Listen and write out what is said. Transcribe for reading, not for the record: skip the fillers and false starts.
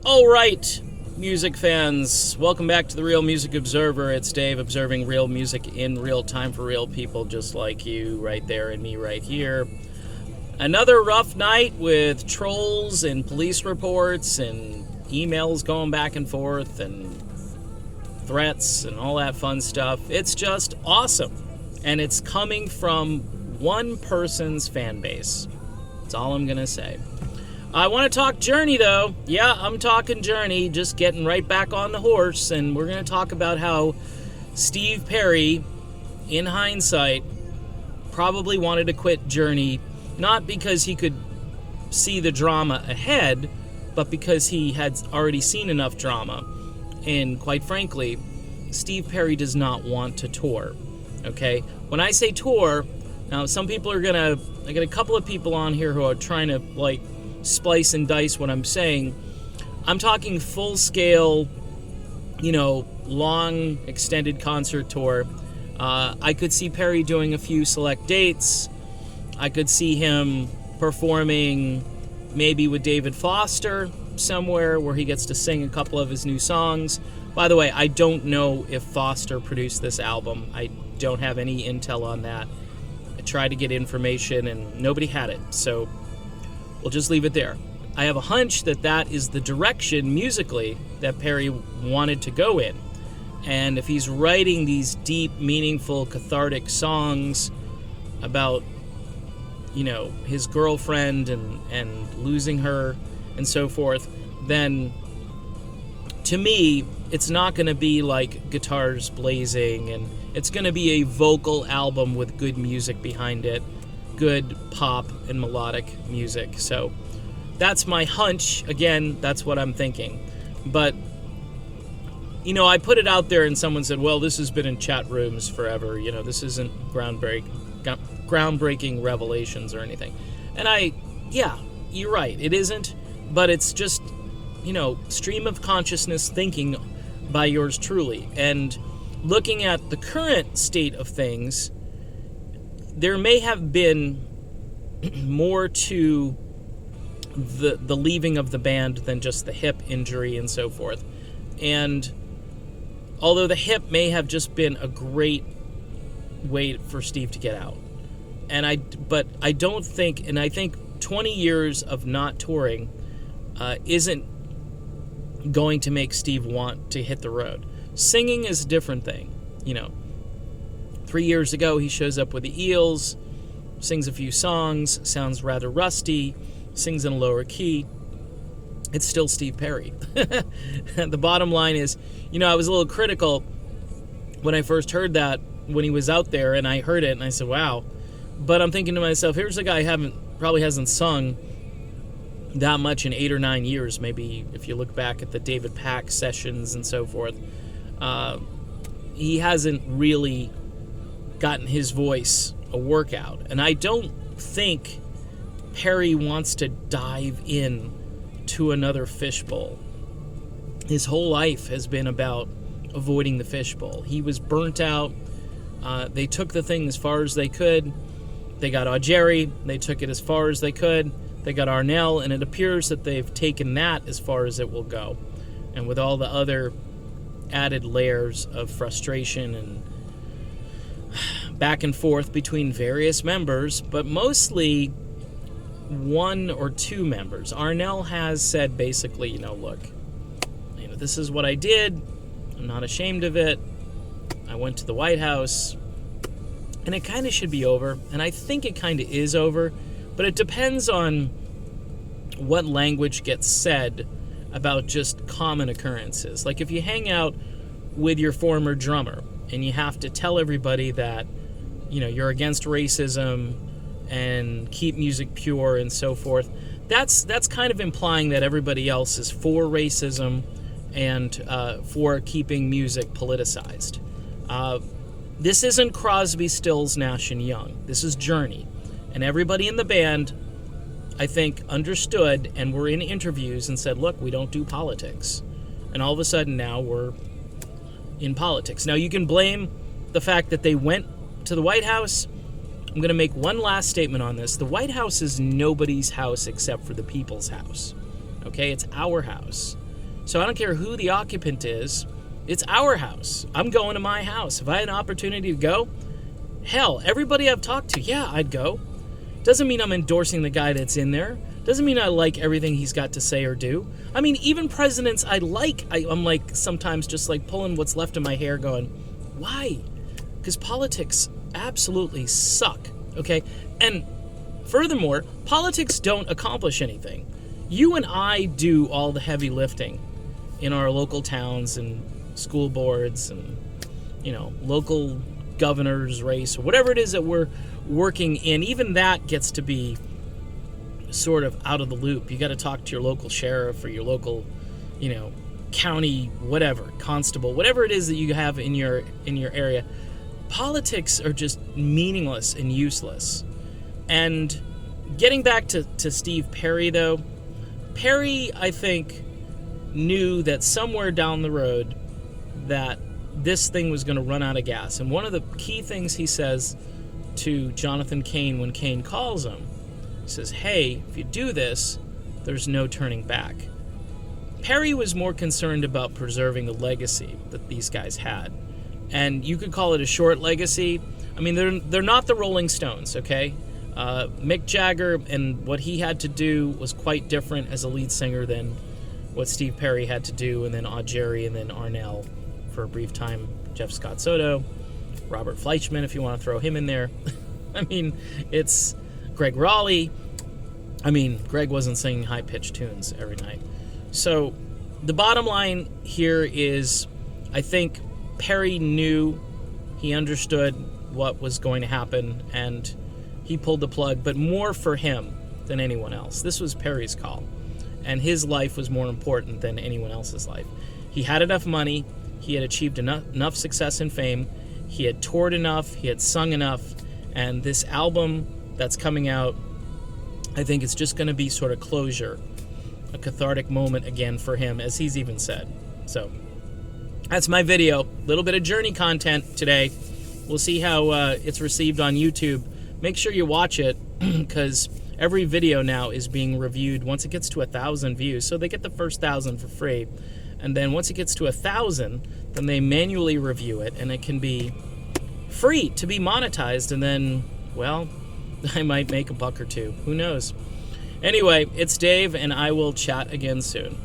All right, music fans, welcome back to the Real Music Observer. It's Dave observing real music in real time for real people just like you right there and me right here. Another rough night with trolls and police reports and emails going back and forth and threats and all that fun stuff. It's just awesome. And it's coming from one person's fan base. That's all I'm going to say. I want to talk Journey, though. Yeah, I'm talking Journey, just getting right back on the horse, and we're going to talk about how Steve Perry, in hindsight, probably wanted to quit Journey, not because he could see the drama ahead, but because he had already seen enough drama. And quite frankly, Steve Perry does not want to tour, okay? When I say tour, now some people are I got a couple of people on here who are trying to, splice and dice what I'm saying. I'm talking full-scale, long, extended concert tour. I could see Perry doing a few select dates. I could see him performing maybe with David Foster somewhere where he gets to sing a couple of his new songs. By the way, I don't know if Foster produced this album. I don't have any intel on that. I tried to get information and nobody had it, so we'll just leave it there. I have a hunch that is the direction musically that Perry wanted to go in. And if he's writing these deep, meaningful, cathartic songs about, his girlfriend and losing her and so forth, then to me, it's not going to be like guitars blazing, and it's going to be a vocal album with good music behind it. Good pop and melodic music. So that's my hunch. Again, that's what I'm thinking. But, I put it out there and someone said, well, this has been in chat rooms forever. This isn't groundbreaking revelations or anything. And you're right. It isn't. But it's just, stream of consciousness thinking by yours truly. And looking at the current state of things, there may have been more to the leaving of the band than just the hip injury and so forth. And although the hip may have just been a great way for Steve to get out, but I don't think, and I think 20 years of not touring isn't going to make Steve want to hit the road. Singing is a different thing, 3 years ago, he shows up with the Eels, sings a few songs, sounds rather rusty, sings in a lower key. It's still Steve Perry. The bottom line is, I was a little critical when I first heard that when he was out there, and I heard it, and I said, wow. But I'm thinking to myself, here's a guy who probably hasn't sung that much in 8 or 9 years, maybe if you look back at the David Pack sessions and so forth. He hasn't really gotten his voice a workout. And I don't think Perry wants to dive in to another fishbowl. His whole life has been about avoiding the fishbowl. He was burnt out. They took the thing as far as they could. They got Augeri. They took it as far as they could. They got Arnel, and it appears that they've taken that as far as it will go. And with all the other added layers of frustration and back and forth between various members, but mostly one or two members. Arnel has said basically, look, this is what I did. I'm not ashamed of it. I went to the White House, and it kind of should be over. And I think it kind of is over, but it depends on what language gets said about just common occurrences. Like if you hang out with your former drummer and you have to tell everybody that, you're against racism and keep music pure and so forth, that's kind of implying that everybody else is for racism and for keeping music politicized. This isn't Crosby, Stills, Nash & Young. This is Journey. And everybody in the band, I think, understood and were in interviews and said, look, we don't do politics. And all of a sudden now we're in politics. Now you can blame the fact that they went to the White House. I'm going to make one last statement on this. The White House is nobody's house except for the people's house. Okay? It's our house. So I don't care who the occupant is. It's our house. I'm going to my house. If I had an opportunity to go, hell, everybody I've talked to, yeah, I'd go. Doesn't mean I'm endorsing the guy that's in there. Doesn't mean I like everything he's got to say or do. I mean, even presidents I like, I'm like sometimes just like pulling what's left of my hair going, why? Because politics absolutely suck, okay? And furthermore, politics don't accomplish anything. You and I do all the heavy lifting in our local towns and school boards and, local governor's race or whatever it is that we're working in. Even that gets to be sort of out of the loop. You got to talk to your local sheriff or your local, county, whatever, constable, whatever it is that you have in your area. Politics are just meaningless and useless. And getting back to Steve Perry, though, Perry, I think, knew that somewhere down the road that this thing was going to run out of gas. And one of the key things he says to Jonathan Cain when Cain calls him, he says, hey, if you do this, there's no turning back. Perry was more concerned about preserving the legacy that these guys had. And you could call it a short legacy. I mean, they're not the Rolling Stones, okay? Mick Jagger and what he had to do was quite different as a lead singer than what Steve Perry had to do, and then Odd Jerry, and then Arnell for a brief time, Jeff Scott Soto, Robert Fleischman, if you want to throw him in there. I mean, it's Greg Raleigh. I mean, Greg wasn't singing high-pitched tunes every night. So the bottom line here is, I think Perry knew, he understood what was going to happen, and he pulled the plug, but more for him than anyone else. This was Perry's call, and his life was more important than anyone else's life. He had enough money, he had achieved enough success and fame, he had toured enough, he had sung enough, and this album that's coming out, I think it's just going to be sort of closure, a cathartic moment again for him, as he's even said. So that's my video. Little bit of Journey content today. We'll see how it's received on YouTube. Make sure you watch it, because every video now is being reviewed once it gets to 1,000 views. So they get the first 1,000 for free. And then once it gets to 1,000, then they manually review it, and it can be free to be monetized. And then, well, I might make $1 or $2. Who knows? Anyway, it's Dave, and I will chat again soon.